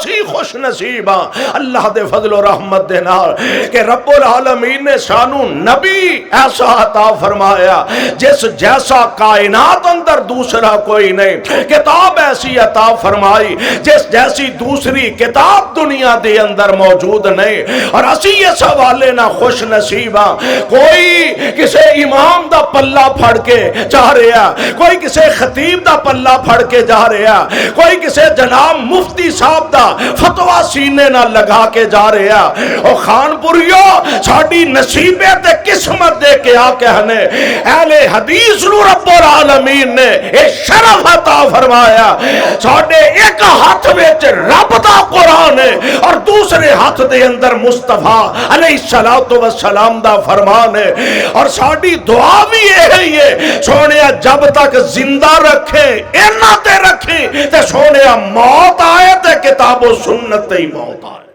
اسی خوش نصیب ہاں اللہ دے فضل و رحمت دے نال کہ رب العالمین نے سانو نبی ایسا عطا فرمایا جس جیسا کائنات اندر دوسرا کوئی نہیں، کتاب ایسی عطا فرمائی جس جیسی دوسری کتاب دنیا دے اندر موجود نہیں، اور اسی اس حوالے نہ خوش نصیب ہاں کوئی کسے امام دا پلہ پھڑ کے جا رہا، کوئی کسے خطیب دا پلہ پھڑ کے جا رہا، کوئی کسے جناب مفتی صاحب دا فتوہ سینے نہ لگا کے جا رہا۔ او خان پوریو ساڑی نصیبے تے قسمت دے کے آ کہنے اہل حدیث نو رب العالمین نے اے شرف عطا فرمایا ساڑے ایک ہاتھ وچ رب دا قرآن ہے اور دوسرے ہاتھ دے اندر مصطفیٰ علیہ السلام دا فرمان ہے، اور ساڑی دعا بھی یہی ہے سونے جب تک زندہ رکھے اینا تے رکھیں تے سونے موت آئے تے کتاب و سنت تے موت آئے۔